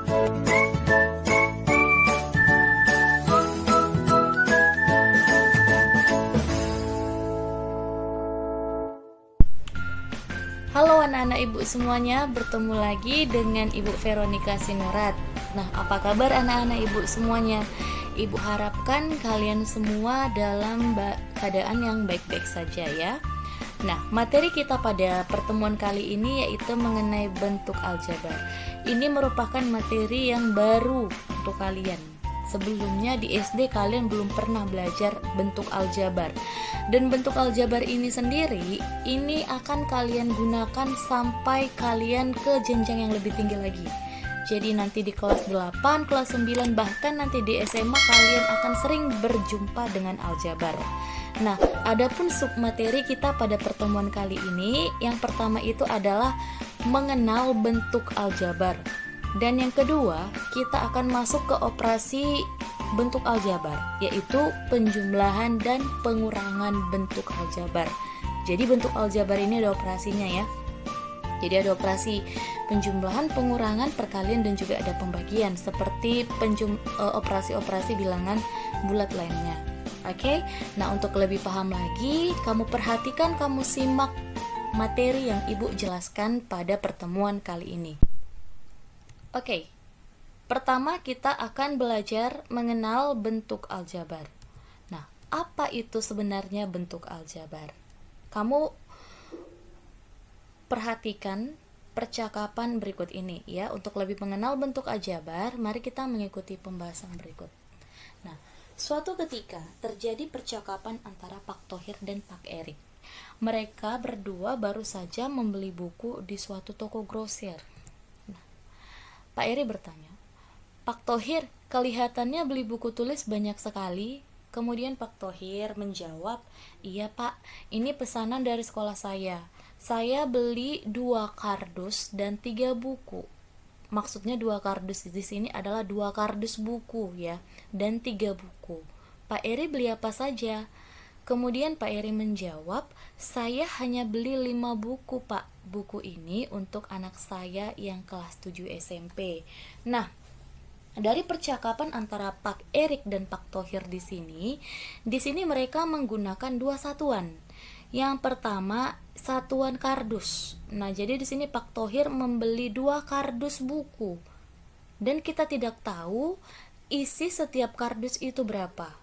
Halo anak-anak ibu semuanya, bertemu lagi dengan Ibu Veronica Sinurat. Nah, apa kabar anak-anak ibu semuanya? Ibu harapkan kalian semua dalam keadaan yang baik-baik saja ya. Nah, materi kita pada pertemuan kali ini yaitu mengenai bentuk aljabar. Ini merupakan materi yang baru untuk kalian. Sebelumnya di SD kalian belum pernah belajar bentuk aljabar. Dan bentuk aljabar ini sendiri, ini akan kalian gunakan sampai kalian ke jenjang yang lebih tinggi lagi. Jadi nanti di kelas 8, kelas 9, bahkan nanti di SMA kalian akan sering berjumpa dengan aljabar. Nah, adapun submateri kita pada pertemuan kali ini, yang pertama itu adalah mengenal bentuk aljabar. Dan yang kedua, kita akan masuk ke operasi bentuk aljabar, yaitu penjumlahan dan pengurangan bentuk aljabar. Jadi bentuk aljabar ini ada operasinya ya. Jadi ada operasi penjumlahan, pengurangan, perkalian, dan juga ada pembagian seperti operasi-operasi bilangan bulat lainnya. Oke? Nah, untuk lebih paham lagi, kamu perhatikan, kamu simak materi yang Ibu jelaskan pada pertemuan kali ini. Oke, pertama kita akan belajar mengenal bentuk aljabar. Nah, apa itu sebenarnya bentuk aljabar? Kamu perhatikan percakapan berikut ini ya. Untuk lebih mengenal bentuk aljabar, mari kita mengikuti pembahasan berikut. Nah, suatu ketika terjadi percakapan antara Pak Thohir dan Pak Erik. Mereka berdua baru saja membeli buku di suatu toko grosir. Pak Eri bertanya, Pak Thohir, kelihatannya beli buku tulis banyak sekali. Kemudian Pak Thohir menjawab, iya Pak, ini pesanan dari sekolah saya. Saya beli 2 kardus dan 3 buku. Maksudnya 2 kardus di sini adalah 2 kardus buku ya, dan 3 buku. Pak Eri beli apa saja? Kemudian Pak Eri menjawab, saya hanya beli 5 buku Pak. Buku ini untuk anak saya yang kelas 7 SMP. Nah, dari percakapan antara Pak Erik dan Pak Thohir di sini mereka menggunakan 2 satuan. Yang pertama, satuan kardus. Nah, jadi di sini Pak Thohir membeli 2 kardus buku. Dan kita tidak tahu isi setiap kardus itu berapa.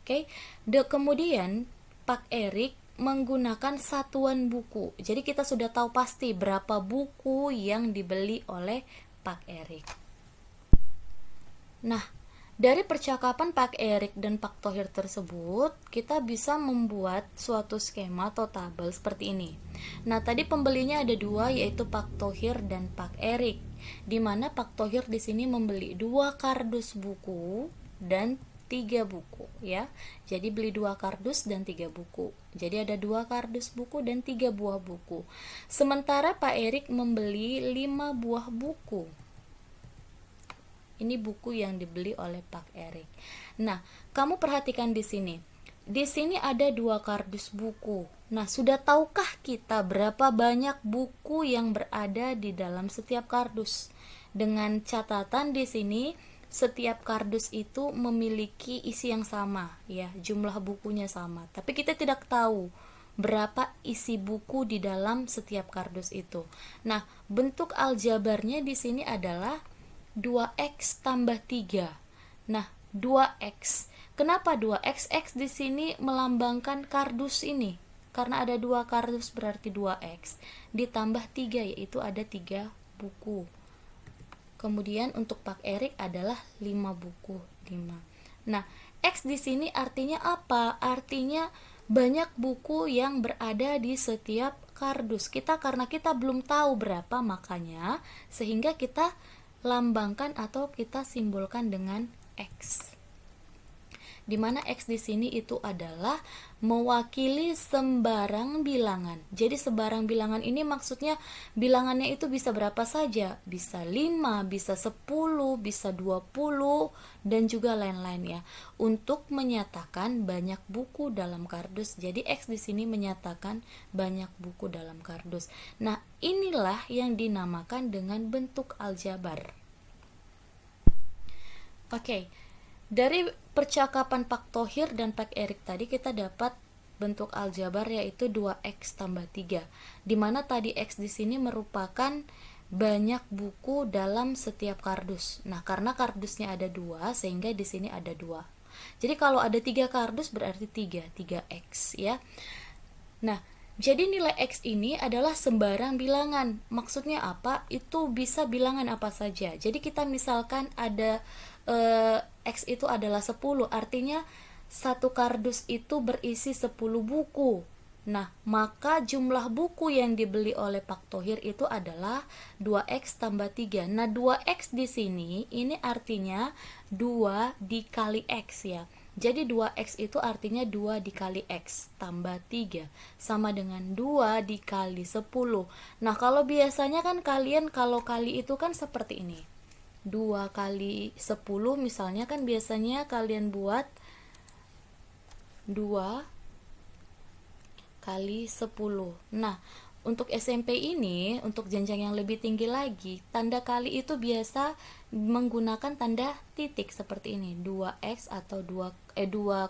Oke. Kemudian Pak Erik menggunakan satuan buku. Jadi kita sudah tahu pasti berapa buku yang dibeli oleh Pak Erik. Nah, dari percakapan Pak Erik dan Pak Thohir tersebut, kita bisa membuat suatu skema atau tabel seperti ini. Nah, tadi pembelinya ada 2, yaitu Pak Thohir dan Pak Erik. Di mana Pak Thohir di sini membeli 2 kardus buku dan 3 buku ya. Jadi beli 2 kardus dan 3 buku. Jadi ada 2 kardus buku dan 3 buah buku. Sementara Pak Erik membeli 5 buah buku. Ini buku yang dibeli oleh Pak Erik. Nah, kamu perhatikan di sini. Di sini ada 2 kardus buku. Nah, sudah tahukah kita berapa banyak buku yang berada di dalam setiap kardus? Dengan catatan di sini setiap kardus itu memiliki isi yang sama ya, jumlah bukunya sama. Tapi kita tidak tahu berapa isi buku di dalam setiap kardus itu. Nah, bentuk aljabarnya di sini adalah 2x tambah 3. Nah, 2x. Kenapa 2x? X di sini melambangkan kardus ini. Karena ada 2 kardus berarti 2x ditambah 3, yaitu ada 3 buku. Kemudian untuk Pak Erik adalah 5 buku, 5. Nah, X di sini artinya apa? Artinya banyak buku yang berada di setiap kardus. Karena kita belum tahu berapa, makanya sehingga kita lambangkan atau kita simbolkan dengan X. Di mana X di sini itu adalah mewakili sembarang bilangan. Jadi sembarang bilangan ini maksudnya bilangannya itu bisa berapa saja, bisa 5, bisa 10, bisa 20 dan juga lain-lain ya. Untuk menyatakan banyak buku dalam kardus. Jadi X di sini menyatakan banyak buku dalam kardus. Nah, inilah yang dinamakan dengan bentuk aljabar. Oke, dari percakapan Pak Thohir dan Pak Erik tadi kita dapat bentuk aljabar yaitu 2x tambah 3, di mana tadi x di sini merupakan banyak buku dalam setiap kardus. Nah, karena kardusnya ada 2 sehingga di sini ada 2. Jadi kalau ada 3 kardus berarti 3x ya. Nah, jadi nilai X ini adalah sembarang bilangan. Maksudnya apa? Itu bisa bilangan apa saja. Jadi kita misalkan ada X itu adalah 10, artinya satu kardus itu berisi 10 buku. Nah, maka jumlah buku yang dibeli oleh Pak Thohir itu adalah 2x tambah 3. Nah, 2x di sini ini artinya 2 dikali X ya. Jadi 2x itu artinya 2 dikali X tambah 3 sama dengan 2 dikali 10. Nah, kalau biasanya kan kalian kalau kali itu kan seperti ini. 2 kali 10 misalnya kan biasanya kalian buat 2 kali 10. Nah, untuk SMP ini, untuk jenjang yang lebih tinggi lagi, tanda kali itu biasa menggunakan tanda titik seperti ini, 2x atau 2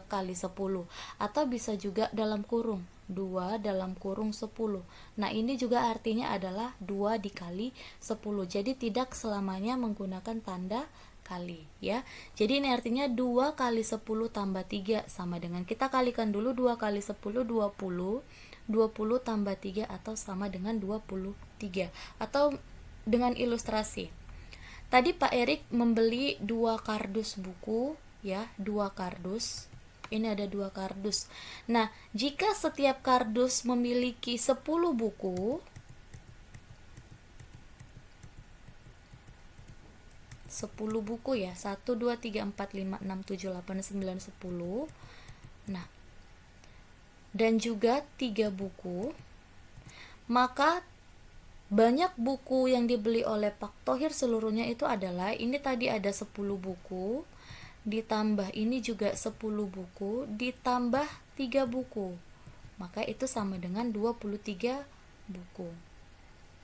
kali 10, atau bisa juga dalam kurung, 2 dalam kurung 10. Nah, ini juga artinya adalah 2 dikali 10. Jadi tidak selamanya menggunakan tanda kali ya. Jadi ini artinya 2 kali 10 tambah 3 sama dengan, kita kalikan dulu, 2 kali 10 20, 20 tambah 3 atau sama dengan 23. Atau dengan ilustrasi, tadi Pak Erik membeli 2 kardus buku ya, 2 kardus. Ini ada 2 kardus. Nah, jika setiap kardus memiliki 10 buku, 10 buku ya, 1, 2, 3, 4, 5, 6, 7, 8, 9, 10. Nah, dan juga 3 buku, maka banyak buku yang dibeli oleh Pak Thohir seluruhnya itu adalah, ini tadi ada 10 buku, ditambah ini juga 10 buku, ditambah 3 buku, maka itu sama dengan 23 buku.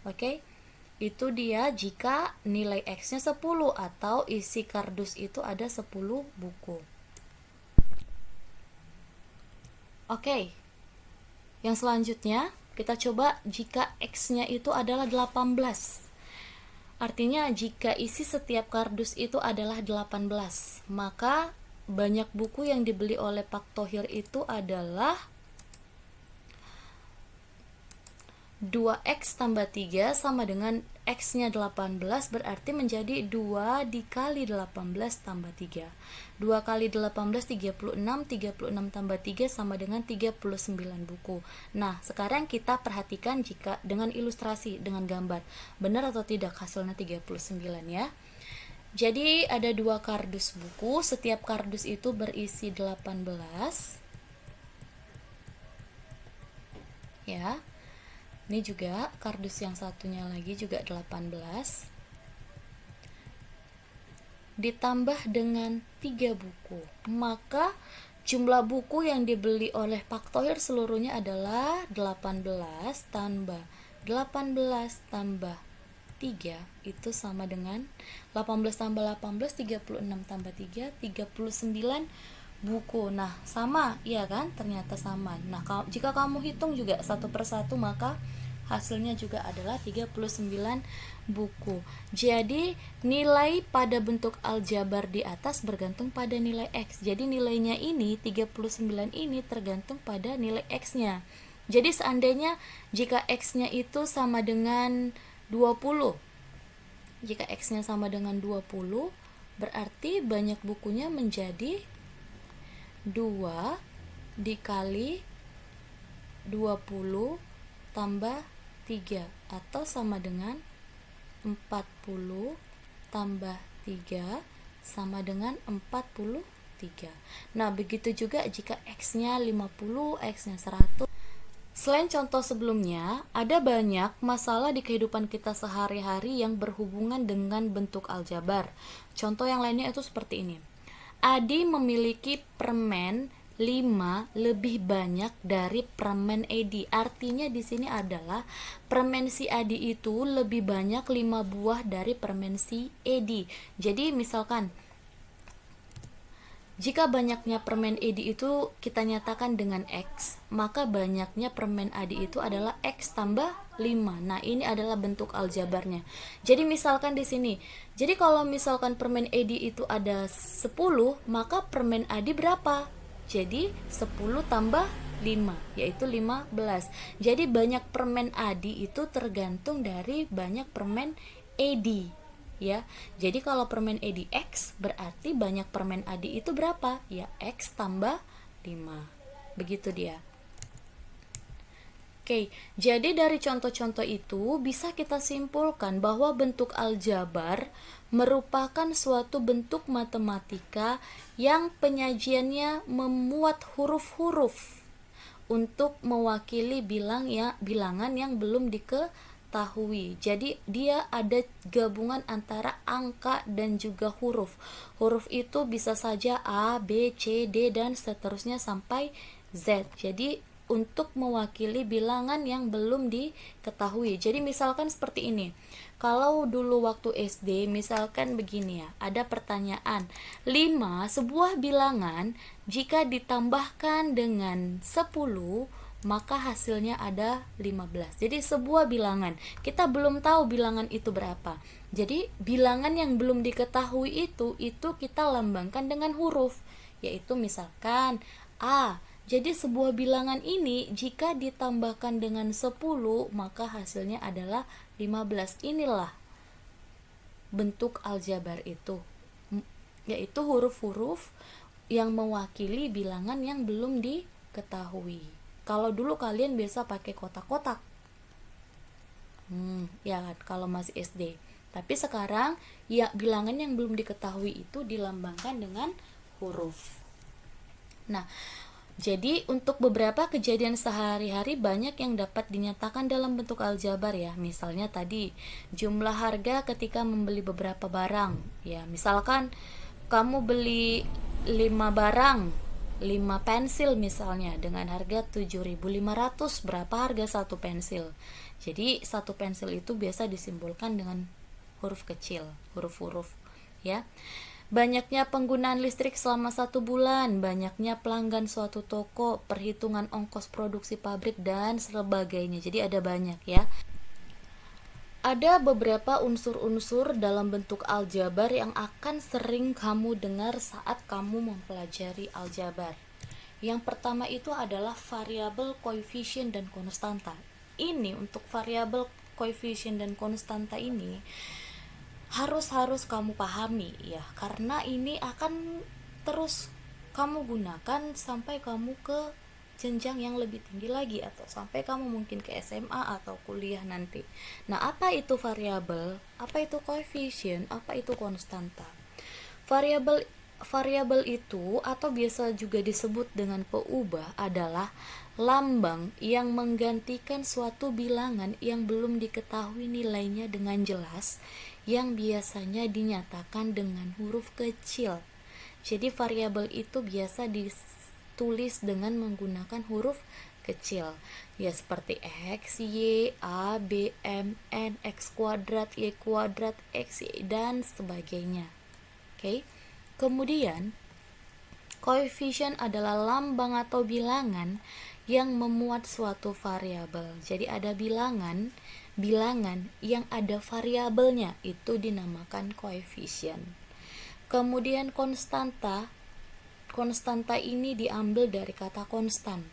Oke? Itu dia jika nilai X-nya 10 atau isi kardus itu ada 10 buku. Oke. Yang selanjutnya kita coba jika X-nya itu adalah 18. Artinya jika isi setiap kardus itu adalah 18, maka banyak buku yang dibeli oleh Pak Thohir itu adalah 2x tambah 3 sama dengan x-nya 18, berarti menjadi 2 dikali 18 tambah 3. 2 kali 18 36, 36 tambah 3 sama dengan 39 buku. Nah, sekarang kita perhatikan jika dengan ilustrasi, dengan gambar. Benar atau tidak hasilnya 39 ya. Jadi ada 2 kardus buku, setiap kardus itu berisi 18. Ya. Ini juga kardus yang satunya lagi juga 18. Ditambah dengan 3 buku. Maka jumlah buku yang dibeli oleh Pak Thohir seluruhnya adalah 18 tambah 18 tambah 3 itu sama dengan 18 tambah 18, 36 tambah 3, 39 buku. Nah, sama, iya kan? Ternyata sama. Nah, jika kamu hitung juga satu persatu, maka hasilnya juga adalah 39 buku. Jadi, nilai pada bentuk aljabar di atas bergantung pada nilai X. Jadi, nilainya ini, 39 ini tergantung pada nilai X-nya. Jadi, seandainya jika X-nya itu sama dengan 20. Jika X-nya sama dengan 20, berarti banyak bukunya menjadi 2 dikali 20 tambah 3 atau sama dengan 40 tambah 3 sama dengan 43. Nah, begitu juga jika X-nya 50, X-nya 100. Selain contoh sebelumnya, ada banyak masalah di kehidupan kita sehari-hari yang berhubungan dengan bentuk aljabar. Contoh yang lainnya itu seperti ini. Adi memiliki permen 5 lebih banyak dari permen Edi. Artinya di sini adalah permen si Adi itu lebih banyak 5 buah dari permen si Edi. Jadi misalkan Jika banyaknya permen edi itu kita nyatakan dengan X, maka banyaknya permen adi itu adalah X tambah 5. Nah, ini adalah bentuk aljabarnya. Jadi misalkan di sini, jadi kalau misalkan permen edi itu ada 10, maka permen adi berapa? Jadi 10 tambah 5, yaitu 15. Jadi banyak permen adi itu tergantung dari banyak permen edi, ya. Jadi kalau permen edi X, berarti banyak permen adi itu berapa? Ya X tambah 5. Begitu dia. Oke, jadi dari contoh-contoh itu bisa kita simpulkan bahwa bentuk aljabar merupakan suatu bentuk matematika yang penyajiannya memuat huruf-huruf untuk mewakili bilangan yang belum diketahui. Jadi dia ada gabungan antara angka dan juga huruf. Huruf itu bisa saja A, B, C, D dan seterusnya sampai Z. Jadi untuk mewakili bilangan yang belum diketahui. Jadi misalkan seperti ini. Kalau dulu waktu SD misalkan begini ya, ada pertanyaan 5 sebuah bilangan jika ditambahkan dengan 10 maka hasilnya ada 15. Jadi sebuah bilangan, kita belum tahu bilangan itu berapa. Jadi bilangan yang belum diketahui itu kita lambangkan dengan huruf, yaitu misalkan A. Jadi sebuah bilangan ini jika ditambahkan dengan 10 maka hasilnya adalah 15. Inilah bentuk aljabar itu, yaitu huruf-huruf yang mewakili bilangan yang belum diketahui. Kalau dulu kalian biasa pakai kotak-kotak, ya kan, kalau masih SD. Tapi sekarang ya bilangan yang belum diketahui itu dilambangkan dengan huruf. Nah, jadi untuk beberapa kejadian sehari-hari banyak yang dapat dinyatakan dalam bentuk aljabar ya. Misalnya tadi jumlah harga ketika membeli beberapa barang. Ya, misalkan kamu beli 5 barang, 5 pensil misalnya dengan harga 7.500, berapa harga satu pensil? Jadi satu pensil itu biasa disimbolkan dengan huruf kecil, huruf-huruf ya. Banyaknya penggunaan listrik selama 1 bulan, banyaknya pelanggan suatu toko, perhitungan ongkos produksi pabrik dan sebagainya. Jadi ada banyak ya. Ada beberapa unsur-unsur dalam bentuk aljabar yang akan sering kamu dengar saat kamu mempelajari aljabar. Yang pertama itu adalah variabel, koefisien, dan konstanta. Ini untuk variabel, koefisien, dan konstanta ini harus kamu pahami ya, karena ini akan terus kamu gunakan sampai kamu ke jenjang yang lebih tinggi lagi atau sampai kamu mungkin ke SMA atau kuliah nanti. Nah, apa itu variabel? Apa itu koefisien? Apa itu konstanta? Variabel itu atau biasa juga disebut dengan peubah adalah lambang yang menggantikan suatu bilangan yang belum diketahui nilainya dengan jelas, yang biasanya dinyatakan dengan huruf kecil. Jadi variabel itu biasa ditulis dengan menggunakan huruf kecil. Ya seperti X, Y, A, B, M, N, X kuadrat, Y kuadrat, X, Y, dan sebagainya. Oke. Kemudian koefisien adalah lambang atau bilangan yang memuat suatu variabel. Jadi ada bilangan yang ada variabelnya, itu dinamakan koefisien. Kemudian konstanta ini diambil dari kata konstan.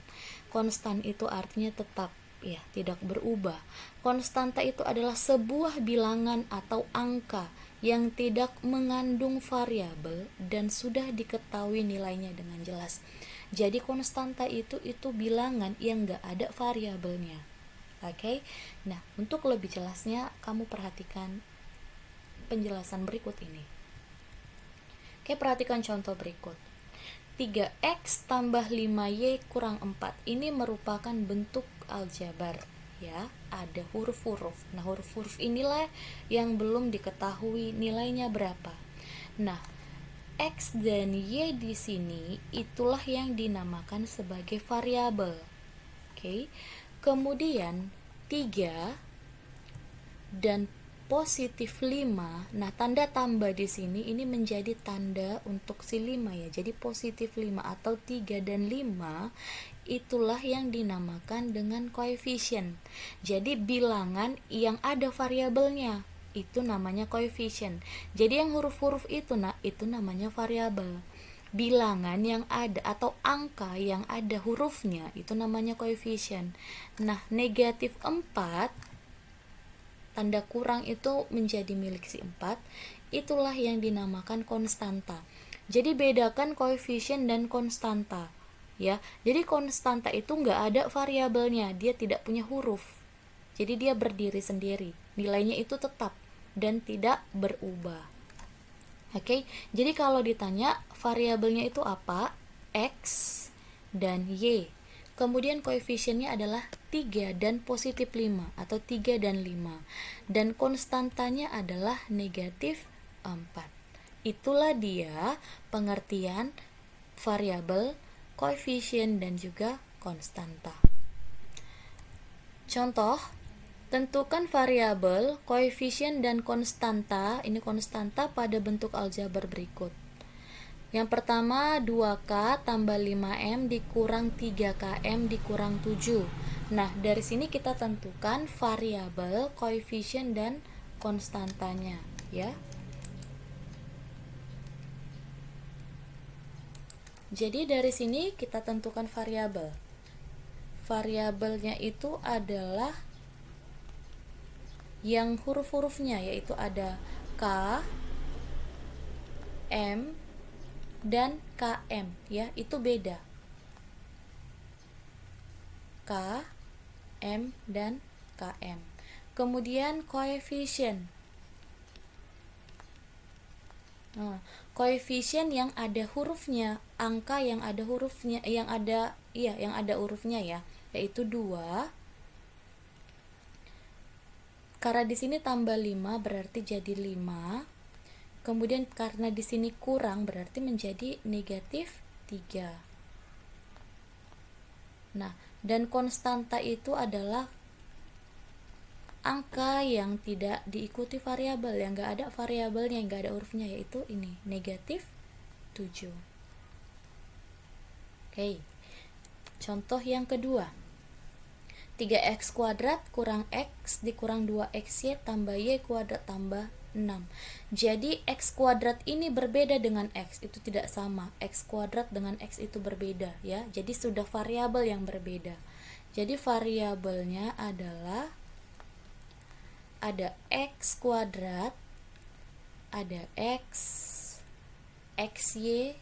Konstan itu artinya tetap ya, tidak berubah. Konstanta itu adalah sebuah bilangan atau angka yang tidak mengandung variabel dan sudah diketahui nilainya dengan jelas. Jadi konstanta itu bilangan yang gak ada variabelnya. Oke. Nah, untuk lebih jelasnya kamu perhatikan penjelasan berikut ini. Oke, perhatikan contoh berikut. 3x tambah 5y kurang 4. Ini merupakan bentuk aljabar ya, ada huruf-huruf. Nah, huruf-huruf inilah yang belum diketahui nilainya berapa. Nah, X dan Y di sini itulah yang dinamakan sebagai variabel. Oke. Kemudian 3 dan positif 5, nah tanda tambah di sini ini menjadi tanda untuk si 5 ya. Jadi positif 5 atau 3 dan 5 itulah yang dinamakan dengan koefisien. Jadi bilangan yang ada variabelnya itu namanya koefisien. Jadi yang huruf-huruf itu itu namanya variabel. Bilangan yang ada atau angka yang ada hurufnya itu namanya koefisien. Nah, negatif 4 tanda kurang itu menjadi milik si 4, itulah yang dinamakan konstanta. Jadi bedakan koefisien dan konstanta ya. Jadi konstanta itu nggak ada variabelnya, dia tidak punya huruf, jadi dia berdiri sendiri, nilainya itu tetap dan tidak berubah. Oke, jadi kalau ditanya variabelnya itu apa, x dan y, kemudian koefisiennya adalah 3 dan positif 5 atau 3 dan 5, dan konstantanya adalah negatif 4. Itulah dia pengertian variabel, koefisien, dan juga konstanta. Contoh, tentukan variabel, koefisien, dan konstanta. Ini konstanta pada bentuk aljabar berikut. Yang pertama 2K tambah 5M dikurang 3KM dikurang 7. Nah, dari sini kita tentukan variabel, koefisien, dan konstantanya ya. Jadi dari sini kita tentukan variabel. Variabelnya itu adalah yang huruf-hurufnya, yaitu ada K, M, dan KM ya, itu beda. K, M, dan KM. Kemudian koefisien. Nah, koefisien yang ada hurufnya, angka yang ada hurufnya, yang ada hurufnya ya, yaitu 2. Karena di sini tambah 5 berarti jadi 5. Kemudian karena di sini kurang berarti menjadi negatif 3. Nah, dan konstanta itu adalah angka yang tidak diikuti variabel, yang enggak ada variabelnya, yang enggak ada hurufnya, yaitu ini, negatif 7. Oke. Contoh yang kedua. 3x kuadrat kurang x dikurang 2xy tambah y kuadrat tambah 6. Jadi x kuadrat ini berbeda dengan x, itu tidak sama. X kuadrat dengan x itu berbeda ya. Jadi sudah variabel yang berbeda. Jadi variabelnya adalah ada x kuadrat, ada x, xy,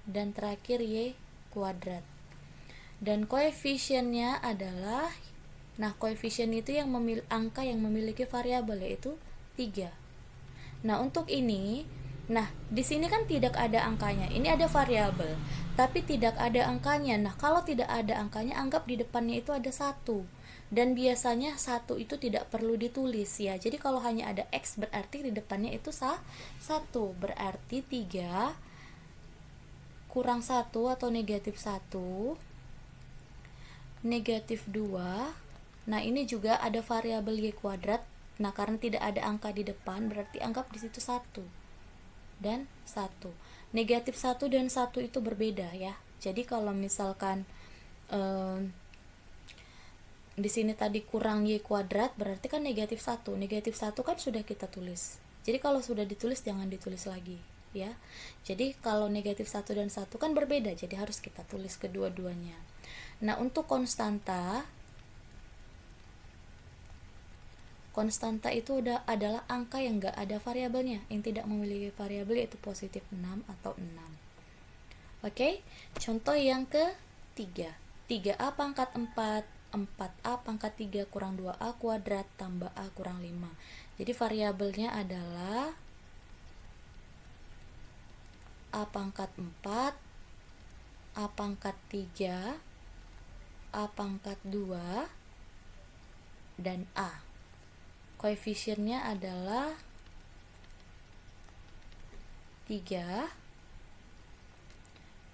dan terakhir y kuadrat. Dan koefisiennya adalah, nah koefisien itu yang angka yang memiliki variabel, yaitu 3. Nah, untuk ini, nah di sini kan tidak ada angkanya. Ini ada variabel, tapi tidak ada angkanya. Nah, kalau tidak ada angkanya, anggap di depannya itu ada 1. Dan biasanya 1 itu tidak perlu ditulis ya. Jadi kalau hanya ada x berarti di depannya itu 1. Berarti 3 kurang 1 atau negatif 1, negatif 2. Nah, ini juga ada variabel y kuadrat. Nah, karena tidak ada angka di depan, berarti anggap di situ 1 dan 1. Negatif 1 dan 1 itu berbeda ya. Jadi kalau misalkan di sini tadi kurang y kuadrat, berarti kan negatif 1. Negatif 1 kan sudah kita tulis. Jadi kalau sudah ditulis, jangan ditulis lagi ya. Jadi kalau negatif 1 dan 1 kan berbeda, jadi harus kita tulis kedua-duanya. Nah, untuk konstanta itu adalah angka yang enggak ada variabelnya, yang tidak memiliki variabel, yaitu positif 6 atau 6. Oke, contoh yang ketiga. 3a pangkat 4, 4a pangkat 3 kurang 2a kuadrat tambah a kurang 5. Jadi variabelnya adalah a pangkat 4, a pangkat 3, a pangkat 2, dan a. Koefisiennya adalah 3,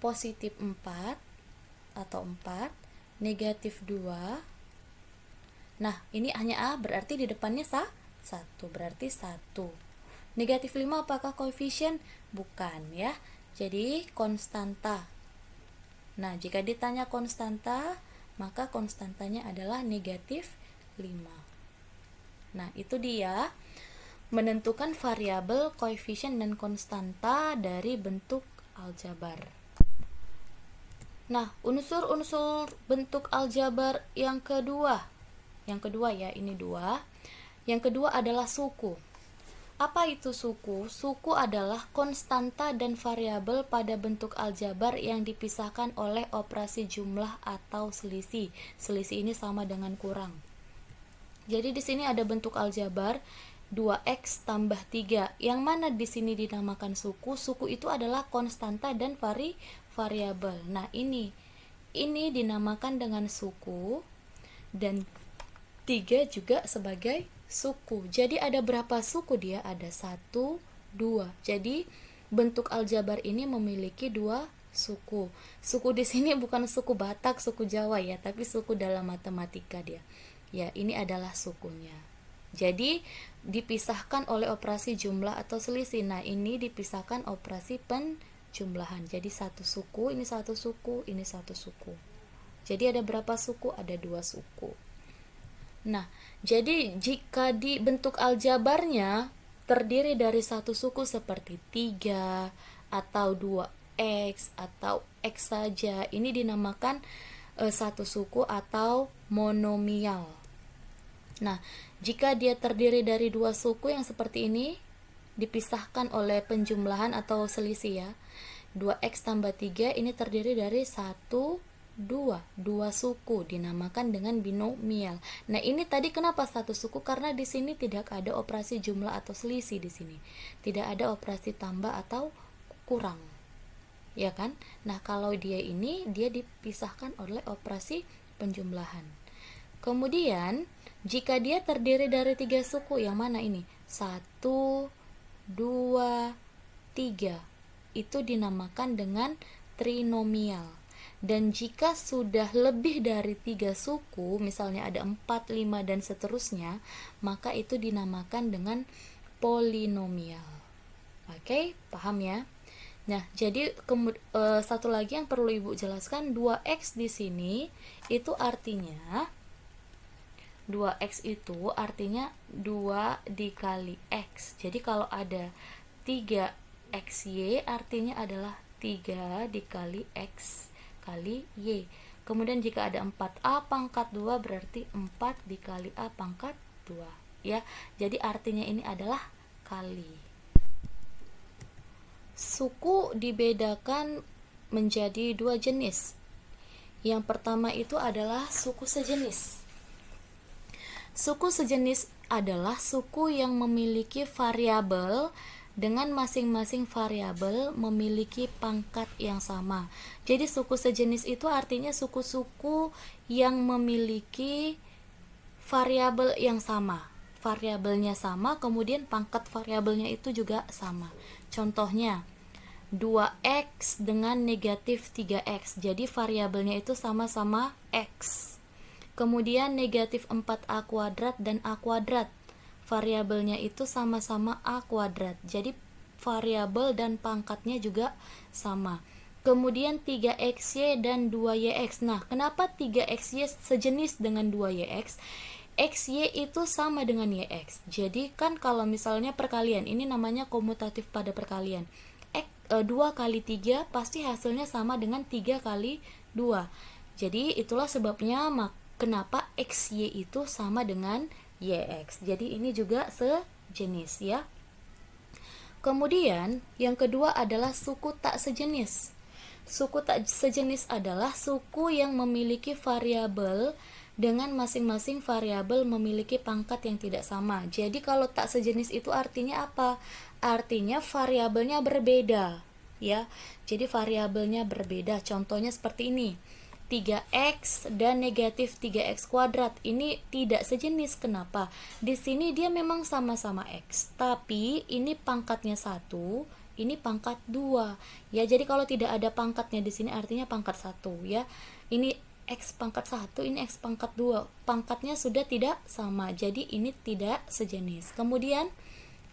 positif 4 atau 4, negatif 2. Nah, ini hanya a, berarti di depannya 1 1, berarti 1. Negatif 5 apakah koefisien? Bukan ya. Jadi konstanta. Nah, jika ditanya konstanta, maka konstantanya adalah negatif 5. Nah, itu dia menentukan variabel, koefisien, dan konstanta dari bentuk aljabar. Nah, unsur-unsur bentuk aljabar yang kedua ya, ini 2. Yang kedua adalah suku. Apa itu suku? Suku adalah konstanta dan variabel pada bentuk aljabar yang dipisahkan oleh operasi jumlah atau selisih. Selisih ini sama dengan kurang. Jadi di sini ada bentuk aljabar 2x tambah 3. Yang mana di sini dinamakan suku? Suku itu adalah konstanta dan variabel. Nah, ini dinamakan dengan suku, dan 3 juga sebagai suku. Jadi ada berapa suku dia? Ada 1, 2. Jadi bentuk aljabar ini memiliki 2 suku. Suku di sini bukan suku Batak, suku Jawa ya, tapi suku dalam matematika dia. Ya, ini adalah sukunya. Jadi dipisahkan oleh operasi jumlah atau selisih. Nah, ini dipisahkan operasi penjumlahan. Jadi satu suku, ini satu suku, ini satu suku. Jadi ada berapa suku? Ada 2 suku. Nah, jadi jika di bentuk aljabarnya terdiri dari satu suku seperti 3 atau 2x atau x saja, ini dinamakan satu suku atau monomial. Nah, jika dia terdiri dari 2 suku yang seperti ini, dipisahkan oleh penjumlahan atau selisih ya, 2x tambah 3 ini terdiri dari 1, 2 suku, dinamakan dengan binomial. Nah, ini tadi kenapa satu suku? Karena di sini tidak ada operasi jumlah atau selisih di sini. Tidak ada operasi tambah atau kurang. Ya kan? Nah, kalau dia dipisahkan oleh operasi penjumlahan. Kemudian, jika dia terdiri dari 3 suku, yang mana ini? 1, 2, 3. Itu dinamakan dengan trinomial. Dan jika sudah lebih dari 3 suku, misalnya ada 4, 5, dan seterusnya, maka itu dinamakan dengan polinomial. Oke, paham ya? Nah, jadi satu lagi yang perlu Ibu jelaskan, 2x di sini itu artinya 2x itu artinya 2 dikali x. Jadi kalau ada 3xy artinya adalah 3 dikali x kali y. Kemudian jika ada 4a pangkat 2 berarti 4 dikali a pangkat 2 ya. Jadi artinya ini adalah kali. Suku dibedakan menjadi 2 jenis. Yang pertama itu adalah suku sejenis. Suku sejenis adalah suku yang memiliki variabel dengan masing-masing variabel memiliki pangkat yang sama. Jadi suku sejenis itu artinya suku-suku yang memiliki variabel yang sama. Variabelnya sama, kemudian pangkat variabelnya itu juga sama. Contohnya 2x dengan negatif 3x. Jadi variabelnya itu sama-sama x. Kemudian negatif 4a kuadrat dan a kuadrat. Variabelnya itu sama-sama a kuadrat. Jadi variabel dan pangkatnya juga sama. Kemudian 3xy dan 2yx. Nah, kenapa 3xy sejenis dengan 2yx? Xy itu sama dengan yx. Jadi kan kalau misalnya perkalian, ini namanya komutatif pada perkalian. 2 kali 3 pasti hasilnya sama dengan 3 kali 2. Jadi itulah sebabnya kenapa xy itu sama dengan yx. Jadi ini juga sejenis ya. Kemudian yang kedua adalah suku tak sejenis. Suku tak sejenis adalah suku yang memiliki variabel dengan masing-masing variabel memiliki pangkat yang tidak sama. Jadi kalau tak sejenis itu artinya apa? Artinya variabelnya berbeda ya. Jadi variabelnya berbeda. Contohnya seperti ini. 3x dan negatif 3x kuadrat ini tidak sejenis. Kenapa? Di sini dia memang sama-sama x, tapi ini pangkatnya 1, ini pangkat 2 ya. Jadi kalau tidak ada pangkatnya di sini artinya pangkat 1 ya. Ini X pangkat 1, ini X pangkat 2. Pangkatnya sudah tidak sama, jadi ini tidak sejenis. Kemudian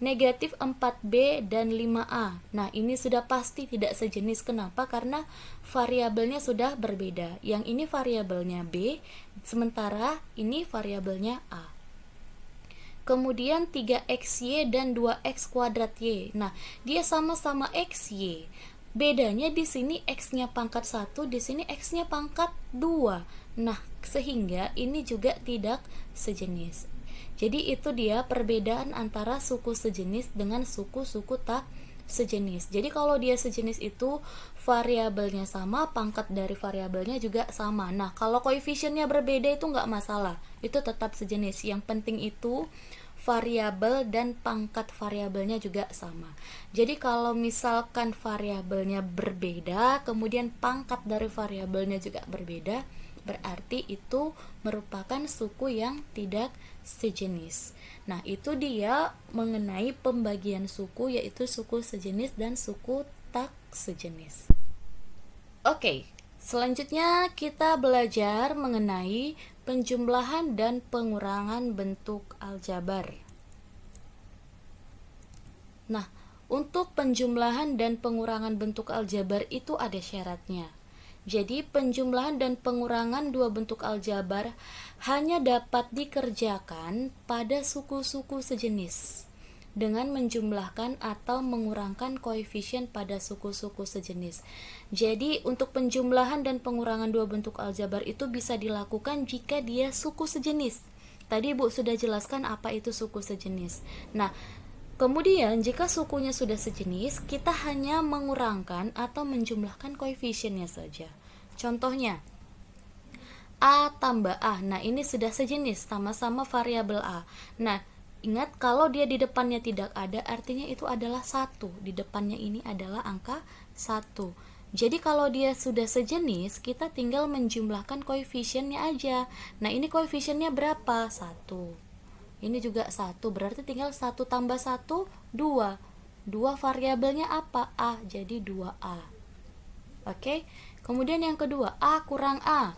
negatif 4B dan 5A. Nah, ini sudah pasti tidak sejenis. Kenapa? Karena variabelnya sudah berbeda. Yang ini variabelnya B, sementara ini variabelnya A. Kemudian 3XY dan 2X kuadrat Y. Nah, dia sama-sama XY. Bedanya di sini X-nya pangkat 1, di sini X-nya pangkat 2. Nah, sehingga ini juga tidak sejenis. Jadi itu dia perbedaan antara suku sejenis dengan suku-suku tak sejenis. Jadi kalau dia sejenis itu variabelnya sama, pangkat dari variabelnya juga sama. Nah, kalau koefisiennya berbeda itu nggak masalah, itu tetap sejenis. Yang penting itu variabel dan pangkat variabelnya juga sama. Jadi kalau misalkan variabelnya berbeda, kemudian pangkat dari variabelnya juga berbeda, berarti itu merupakan suku yang tidak sejenis. Nah, itu dia mengenai pembagian suku, yaitu suku sejenis dan suku tak sejenis. Oke, selanjutnya kita belajar mengenai penjumlahan dan pengurangan bentuk aljabar. Nah, untuk penjumlahan dan pengurangan bentuk aljabar itu ada syaratnya. Jadi, penjumlahan dan pengurangan dua bentuk aljabar hanya dapat dikerjakan pada suku-suku sejenis dengan menjumlahkan atau mengurangkan koefisien pada suku-suku sejenis. Jadi, untuk penjumlahan dan pengurangan dua bentuk aljabar itu bisa dilakukan jika dia suku sejenis. Tadi Ibu sudah jelaskan apa itu suku sejenis. Nah, kemudian jika sukunya sudah sejenis, kita hanya mengurangkan atau menjumlahkan koefisiennya saja. Contohnya, A tambah A. Nah, ini sudah sejenis, sama-sama variabel A. Nah, ingat kalau dia di depannya tidak ada, artinya itu adalah 1. Di depannya ini adalah angka 1. Jadi kalau dia sudah sejenis, kita tinggal menjumlahkan koefisiennya aja. Nah, ini koefisiennya berapa? 1. Ini juga 1, berarti tinggal 1 tambah 1, 2. 2 variabelnya apa? A, jadi 2A. Oke, kemudian yang kedua, A kurang A.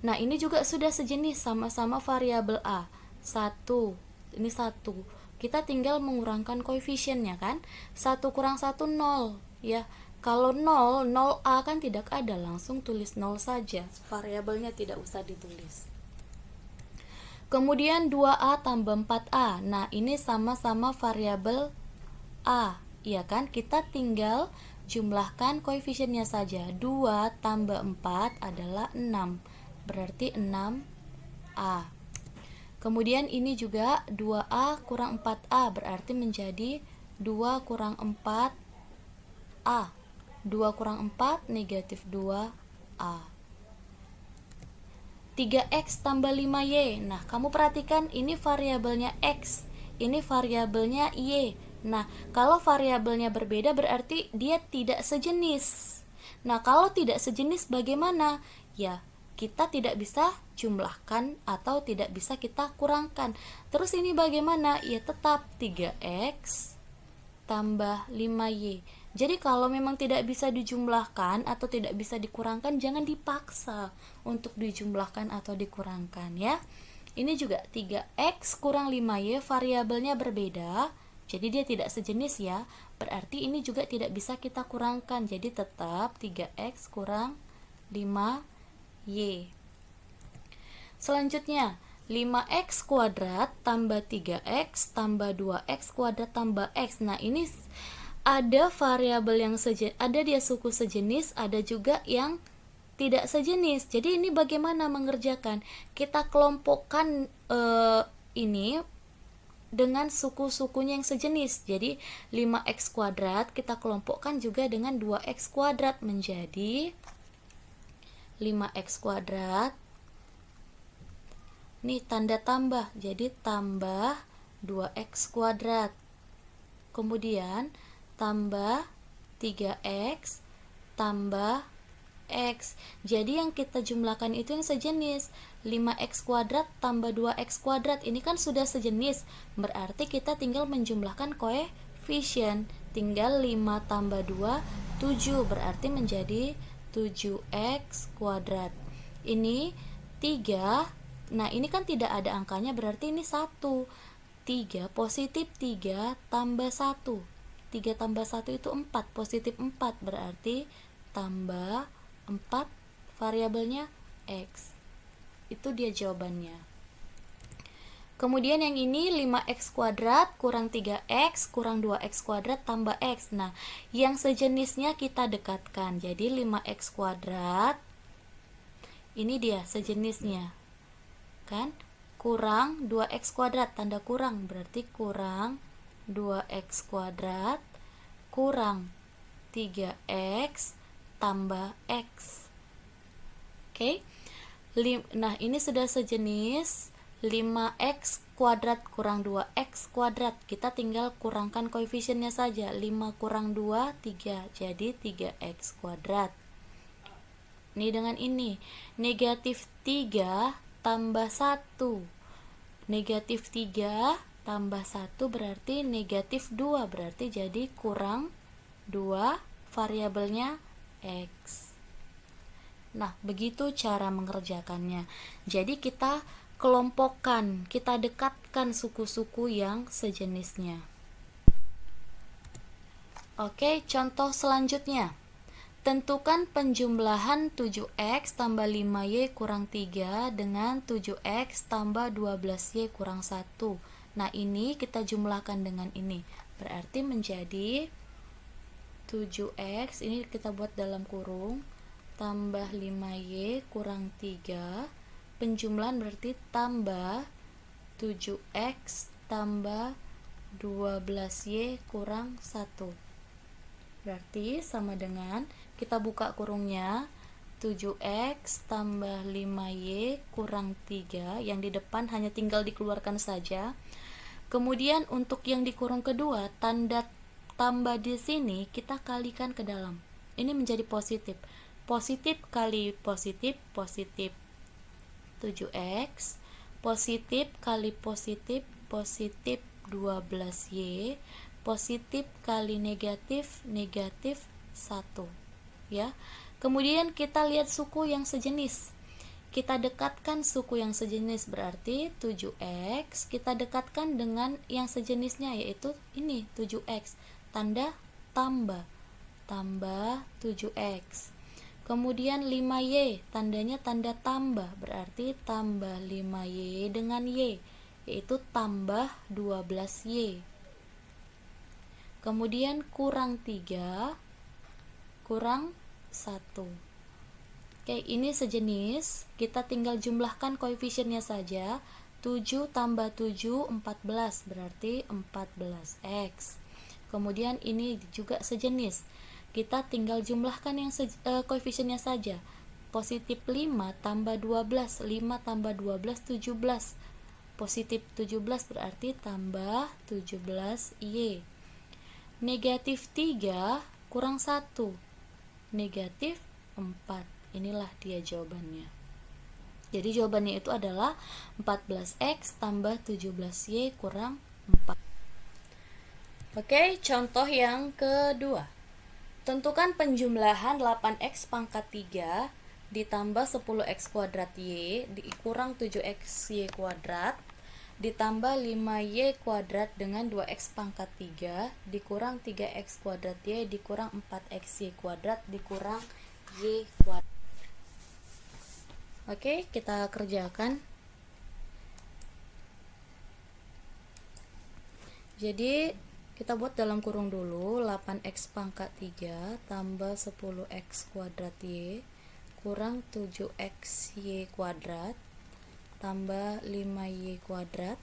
Nah, ini juga sudah sejenis, sama-sama variabel A. 1, ini 1. Kita tinggal mengurangkan koefisiennya kan? 1 kurang 1, 0. Ya, kalau 0, 0A kan tidak ada, langsung tulis 0 saja. Variabelnya tidak usah ditulis. Kemudian 2A tambah 4A. Nah, ini sama-sama variabel A, iya kan? Kita tinggal jumlahkan koefisiennya saja. 2 tambah 4 adalah 6. Berarti 6A. Kemudian ini juga 2A kurang 4A, berarti menjadi 2 kurang 4A. 2 kurang 4 negatif 2A. 3X tambah 5Y. Nah, kamu perhatikan ini variabelnya X, ini variabelnya Y. Nah, kalau variabelnya berbeda berarti dia tidak sejenis. Nah, kalau tidak sejenis bagaimana? Ya, kita tidak bisa jumlahkan atau tidak bisa kita kurangkan. Terus ini bagaimana? Ya, tetap 3X tambah 5Y. Jadi kalau memang tidak bisa dijumlahkan atau tidak bisa dikurangkan, jangan dipaksa untuk dijumlahkan atau dikurangkan ya. Ini juga 3X kurang 5Y, variabelnya berbeda, jadi dia tidak sejenis ya. Berarti ini juga tidak bisa kita kurangkan, jadi tetap 3X kurang 5Y. Selanjutnya 5X kuadrat tambah 3X tambah 2X kuadrat tambah X. Nah, ini ada variabel yang ada dia suku sejenis, ada juga yang tidak sejenis. Jadi ini bagaimana mengerjakan? Kita kelompokkan ini dengan suku-sukunya yang sejenis. Jadi 5X kuadrat kita kelompokkan juga dengan 2X kuadrat menjadi 5X kuadrat. Nih tanda tambah, jadi tambah 2X kuadrat. Kemudian tambah 3X tambah X. Jadi yang kita jumlahkan itu yang sejenis. 5X kuadrat tambah 2X kuadrat. Ini kan sudah sejenis. Berarti kita tinggal menjumlahkan koefisien. Tinggal 5 tambah 2, 7. Berarti menjadi 7X kuadrat. Ini 3. Nah, ini kan tidak ada angkanya, berarti ini 1. 3 positif 3 tambah 1. 3 tambah 1 itu 4, positif 4, berarti tambah 4, variabelnya X. Itu dia jawabannya. Kemudian yang ini 5x kuadrat kurang 3x kurang 2x kuadrat tambah x. Nah, yang sejenisnya kita dekatkan. Jadi 5x kuadrat, ini dia sejenisnya. Kan? Kurang 2x kuadrat, tanda kurang. Berarti kurang 2x kuadrat kurang 3x tambah x. Oke? Nah, ini sudah sejenis. 5x kuadrat kurang 2x kuadrat, kita tinggal kurangkan koefisiennya saja. 5 kurang 2, 3, jadi 3x kuadrat. Ini dengan ini, negatif 3 tambah 1. Negatif 3 tambah 1 berarti negatif 2, berarti jadi kurang 2, variabelnya x. Nah, begitu cara mengerjakannya. Jadi kita kelompokkan, kita dekatkan suku-suku yang sejenisnya. Oke, contoh selanjutnya. Tentukan penjumlahan 7x tambah 5y kurang 3 dengan 7x tambah 12y kurang 1. Nah, ini kita jumlahkan dengan ini. Berarti menjadi 7x, ini kita buat dalam kurung, tambah 5y kurang 3. Penjumlahan berarti tambah 7x tambah 12y kurang 1. Berarti sama dengan, kita buka kurungnya, 7x tambah 5y kurang 3. Yang di depan hanya tinggal dikeluarkan saja. Kemudian untuk yang di kurung kedua, tanda tambah di sini kita kalikan ke dalam. Ini menjadi positif. Positif kali positif, positif 7x, positif kali positif, positif 12y, positif kali negatif, negatif 1. Ya. Kemudian kita lihat suku yang sejenis. Kita dekatkan suku yang sejenis, berarti 7x kita dekatkan dengan yang sejenisnya, yaitu ini 7x, tanda tambah, tambah 7x. Kemudian 5y, tandanya tanda tambah, berarti tambah 5y dengan y, yaitu tambah 12y. Kemudian kurang 3, kurang 1. Oke, ini sejenis, kita tinggal jumlahkan koefisiennya saja. 7 tambah 7, 14, berarti 14x. Kemudian ini juga sejenis, kita tinggal jumlahkan yang koefisiennya saja. Positif 5 tambah 12, 5 tambah 12, 17. Positif 17 berarti tambah 17y. Negatif 3 kurang 1, negatif 4. Inilah dia jawabannya. Jadi jawabannya itu adalah 14x tambah 17y kurang 4. Oke, contoh yang kedua. Tentukan penjumlahan 8x pangkat 3 ditambah 10x kuadrat y dikurang 7x y kuadrat ditambah 5y kuadrat dengan 2x pangkat 3 dikurang 3x kuadrat y dikurang 4x y kuadrat dikurang y kuadrat. Oke, kita kerjakan. Jadi kita buat dalam kurung dulu, 8x pangkat 3 tambah 10x kuadrat y kurang 7x y kuadrat tambah 5y kuadrat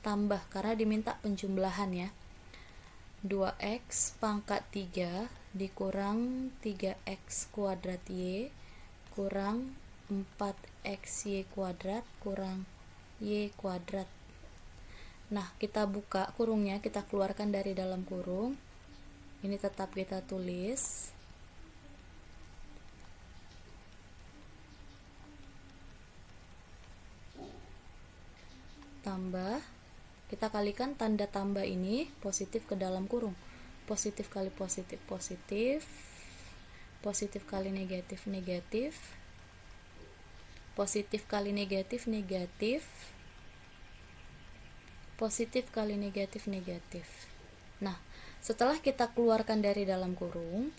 tambah, karena diminta penjumlahan ya, 2x pangkat 3 dikurang 3x kuadrat y kurang 4x y kuadrat kurang y kuadrat. Nah, kita buka kurungnya, kita keluarkan dari dalam kurung. Ini tetap kita tulis. Tambah, kita kalikan tanda tambah ini positif ke dalam kurung. Positif kali positif, positif. Positif kali negatif, negatif. positif kali negatif, negatif, positif kali negatif, negatif. Nah, setelah kita keluarkan dari dalam kurung,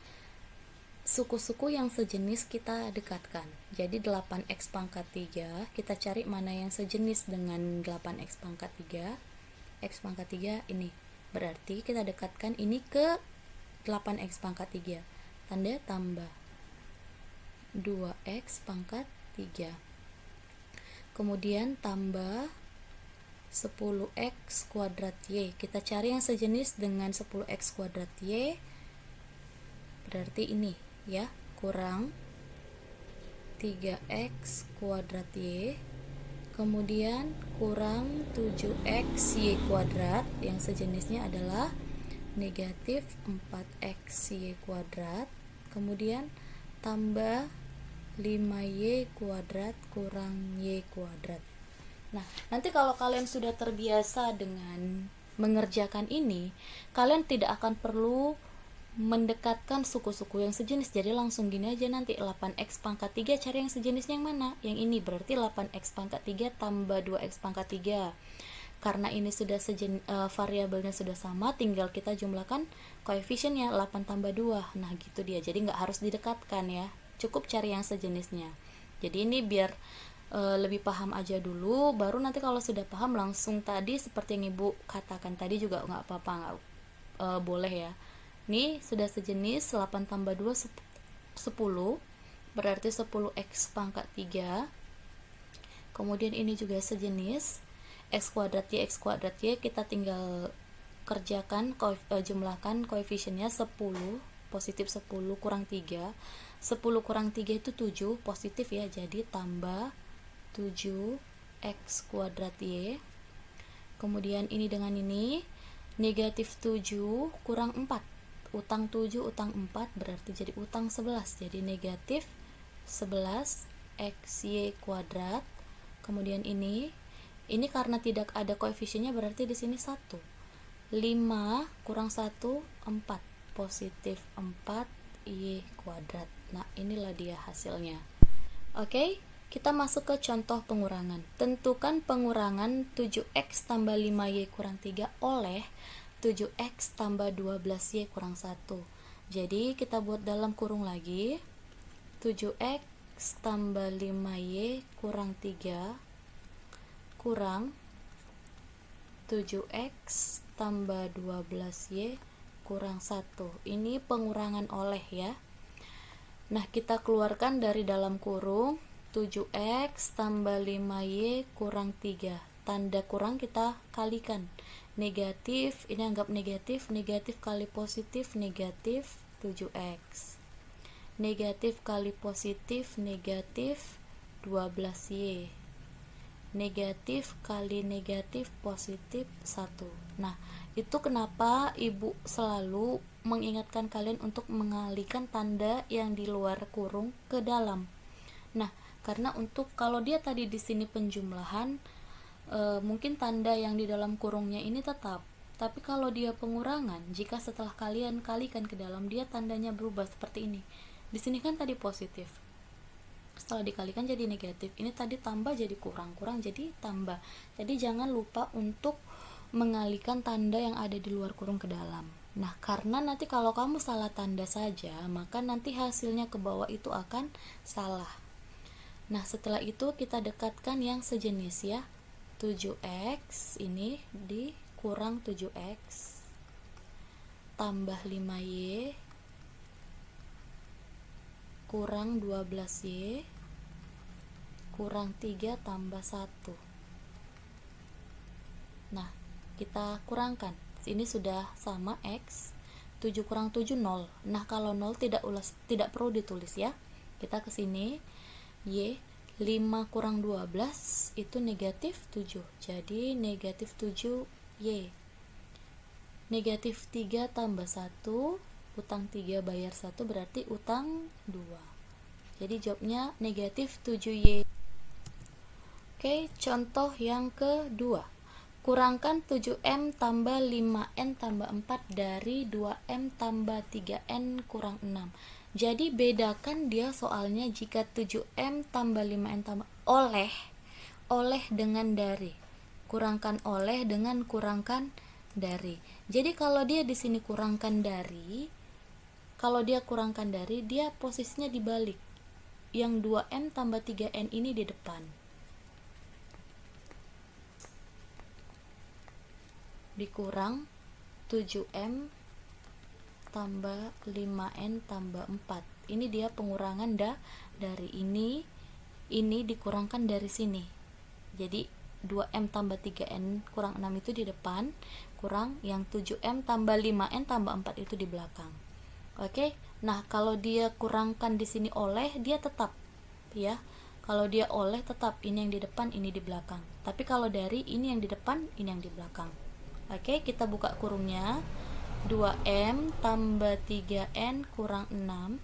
suku-suku yang sejenis kita dekatkan. Jadi 8x pangkat 3, kita cari mana yang sejenis dengan 8x pangkat 3. X pangkat 3 ini. Berarti kita dekatkan ini ke 8x pangkat 3. Tanda tambah 2x pangkat 3. Kemudian tambah 10x kuadrat y. Kita cari yang sejenis dengan 10x kuadrat y. Berarti ini ya, kurang 3x kuadrat y, kemudian kurang 7x y kuadrat, yang sejenisnya adalah negatif 4x y kuadrat, kemudian tambah 5y kuadrat kurang y kuadrat. Nah, nanti kalau kalian sudah terbiasa dengan mengerjakan ini, kalian tidak akan perlu mendekatkan suku-suku yang sejenis. Jadi langsung gini aja, nanti 8x pangkat 3 cari yang sejenisnya yang mana? Yang ini, berarti 8x pangkat 3 tambah 2x pangkat 3. Karena ini sudah variabelnya sudah sama, tinggal kita jumlahkan koefisiennya 8 tambah 2. Nah gitu dia, jadi nggak harus didekatkan ya, cukup cari yang sejenisnya. Jadi ini biar lebih paham aja dulu, baru nanti kalau sudah paham langsung tadi seperti yang ibu katakan tadi juga nggak apa-apa, nggak boleh ya. Ini sudah sejenis, 8 tambah 2 10, berarti 10x pangkat 3. Kemudian ini juga sejenis, x kuadrat y, kita tinggal kerjakan, jumlahkan koefisiennya 10, positif 10 kurang 3. 10 kurang 3 itu 7, positif ya, jadi tambah 7x kuadrat y. Kemudian ini dengan ini, negatif 7 kurang 4, utang 7 utang 4 berarti jadi utang 11, jadi negatif 11xy kuadrat. Kemudian ini karena tidak ada koefisiennya berarti di sini 1. 5 kurang 1 4, positif 4y kuadrat. Nah inilah dia hasilnya. Oke, kita masuk ke contoh pengurangan. Tentukan pengurangan 7x tambah 5y kurang 3 oleh 7x tambah 12y kurang 1. Jadi kita buat dalam kurung lagi, 7x tambah 5y kurang 3 kurang 7x tambah 12y kurang 1. Ini pengurangan oleh ya. Nah kita keluarkan dari dalam kurung, 7x tambah 5y kurang 3, tanda kurang kita kalikan, negatif, ini anggap negatif, negatif kali positif, negatif 7x, negatif kali positif, negatif 12y, negatif kali negatif positif 1. Nah itu kenapa ibu selalu mengingatkan kalian untuk mengalihkan tanda yang di luar kurung ke dalam. Nah karena untuk kalau dia tadi di sini penjumlahan, mungkin tanda yang di dalam kurungnya ini tetap, tapi kalau dia pengurangan, jika setelah kalian kalikan ke dalam, dia tandanya berubah seperti ini. Di sini kan tadi positif, setelah dikalikan jadi negatif, ini tadi tambah jadi kurang, kurang jadi tambah. Jadi jangan lupa untuk mengalihkan tanda yang ada di luar kurung ke dalam. Nah karena nanti kalau kamu salah tanda saja, maka nanti hasilnya ke bawah itu akan salah. Nah setelah itu kita dekatkan yang sejenis ya, 7x ini dikurang 7x tambah 5y kurang 12y kurang 3 tambah 1. Nah kita kurangkan, ini sudah sama x, 7 kurang 7 0. Nah kalau 0 tidak perlu ditulis ya, kita ke sini, y 5 kurang 12 itu negatif 7, jadi negatif 7y, negatif 3 tambah 1, utang 3 bayar 1 berarti utang 2, jadi jawabnya negatif 7y. Oke, contoh yang kedua, Kurangkan 7M tambah 5N tambah 4 dari 2M tambah 3N kurang 6. Jadi bedakan dia soalnya jika 7M tambah 5N tambah oleh dengan dari. Kurangkan oleh dengan kurangkan dari. Jadi kalau dia di sini kurangkan dari, dia posisinya dibalik. Yang 2M tambah 3N ini di depan. Dikurang 7M tambah 5N tambah 4. Ini dia pengurangan dari ini dikurangkan dari sini. Jadi 2M tambah 3N kurang 6 itu di depan, kurang yang 7M tambah 5N tambah 4 itu di belakang. Oke. Nah, kalau dia kurangkan di sini oleh, dia tetap ya. Kalau dia oleh tetap ini yang di depan, ini di belakang. Tapi kalau dari ini yang di depan, ini yang di belakang. Oke, kita buka kurungnya. 2M tambah 3N kurang 6.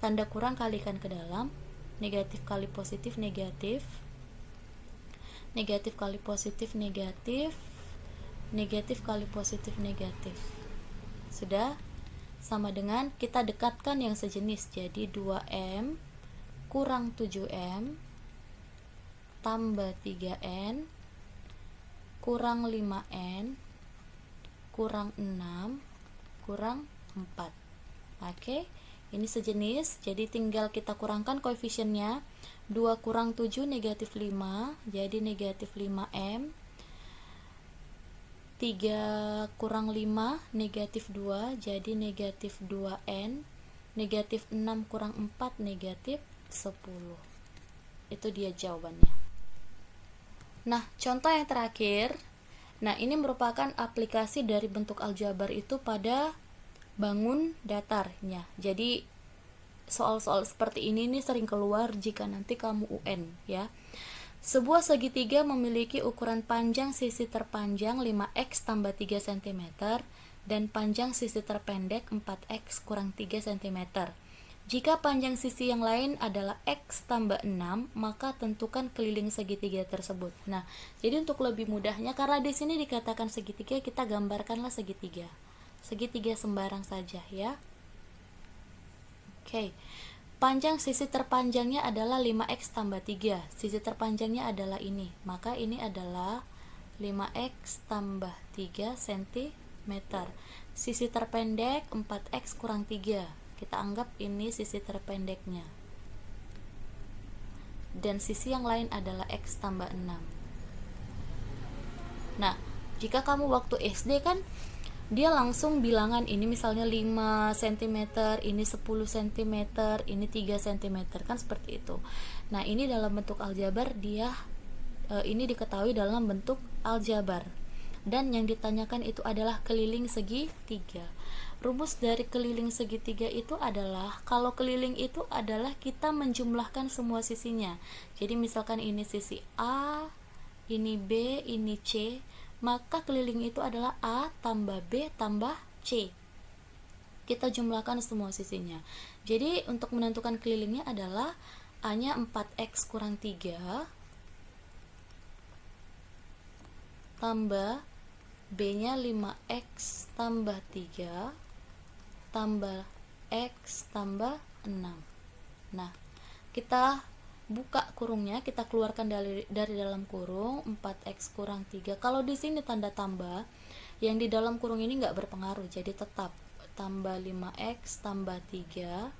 Tanda kurang kalikan ke dalam. Negatif kali positif, negatif. Negatif kali positif, negatif. Negatif kali positif, negatif. Sudah? Sama dengan kita dekatkan yang sejenis. Jadi 2M kurang 7M tambah 3N kurang 5N kurang 6 kurang 4. Oke, ini sejenis, jadi tinggal kita kurangkan koefisiennya. 2 kurang 7 negatif 5, jadi negatif 5M. 3 kurang 5 negatif 2, jadi negatif 2N. Negatif 6 kurang 4 negatif 10. Itu dia jawabannya. Nah, contoh yang terakhir. Nah, ini merupakan aplikasi dari bentuk aljabar itu pada bangun datarnya. Jadi soal-soal seperti ini nih sering keluar jika nanti kamu UN ya. Sebuah segitiga memiliki ukuran panjang sisi terpanjang 5x tambah 3 cm dan panjang sisi terpendek 4x kurang 3 cm. Jika panjang sisi yang lain adalah x tambah 6, maka tentukan keliling segitiga tersebut. Nah, jadi untuk lebih mudahnya, karena di sini dikatakan segitiga, kita gambarkanlah segitiga. Segitiga sembarang saja ya. Oke. Panjang sisi terpanjangnya adalah 5x tambah 3. Sisi terpanjangnya adalah ini. Maka ini adalah 5x tambah 3 cm. Sisi terpendek 4x kurang 3. Kita anggap ini sisi terpendeknya. Dan sisi yang lain adalah x tambah 6. Nah, jika kamu waktu SD kan dia langsung bilangan ini misalnya 5 cm, ini 10 cm, ini 3 cm, kan seperti itu. Nah, ini dalam bentuk aljabar ini diketahui dalam bentuk aljabar. Dan yang ditanyakan itu adalah keliling segitiga. Rumus dari keliling segitiga itu adalah, kalau keliling itu adalah kita menjumlahkan semua sisinya. Jadi misalkan ini sisi A, ini B, ini C, maka keliling itu adalah A tambah B tambah C. Kita jumlahkan semua sisinya. Jadi untuk menentukan kelilingnya adalah A-nya 4x kurang 3 tambah B-nya 5x tambah 3 tambah x tambah 6. Nah, kita buka kurungnya, kita keluarkan dari dalam kurung 4x kurang 3. Kalau di sini tanda tambah, yang di dalam kurung ini nggak berpengaruh, jadi tetap tambah 5x tambah 3,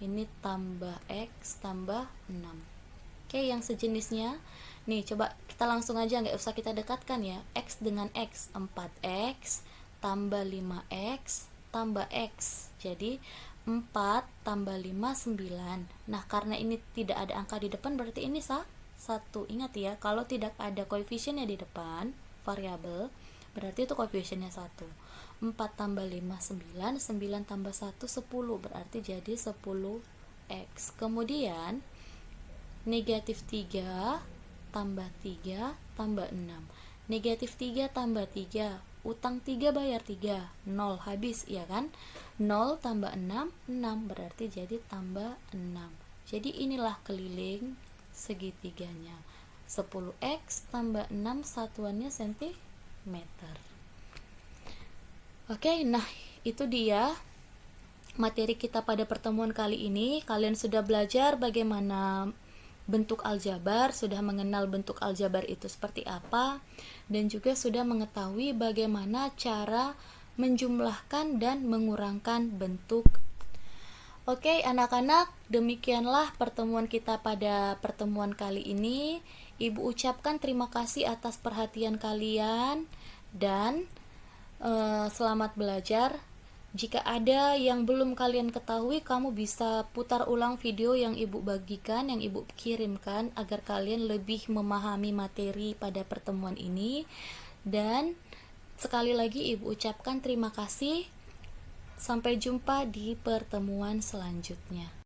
ini tambah x tambah 6. Oke, yang sejenisnya nih, coba kita langsung aja, nggak usah kita dekatkan ya. X dengan x, 4x tambah 5x tambah x, jadi 4 tambah 5 9. Nah, karena ini tidak ada angka di depan, berarti ini 1. Ingat ya, kalau tidak ada koefisiennya di depan variabel, berarti itu koefisiennya 1. 4 tambah 5 9, 9 tambah 1 10, berarti jadi 10x. Kemudian negatif 3 tambah 3 tambah 6. Negatif 3 tambah 3, utang 3 bayar 3, 0 habis, ya kan? 0 tambah 6, 6, berarti jadi tambah 6. Jadi inilah keliling segitiganya. 10x tambah 6 satuannya cm. meter. Oke, nah itu dia materi kita pada pertemuan kali ini. Kalian sudah belajar bagaimana bentuk aljabar, sudah mengenal bentuk aljabar itu seperti apa, dan juga sudah mengetahui bagaimana cara menjumlahkan dan mengurangkan bentuk. Oke, anak-anak, demikianlah pertemuan kita pada pertemuan kali ini. Ibu ucapkan terima kasih atas perhatian kalian dan selamat belajar. Jika ada yang belum kalian ketahui, kamu bisa putar ulang video yang ibu bagikan, yang ibu kirimkan, agar kalian lebih memahami materi pada pertemuan ini. Dan sekali lagi ibu ucapkan terima kasih. Sampai jumpa di pertemuan selanjutnya.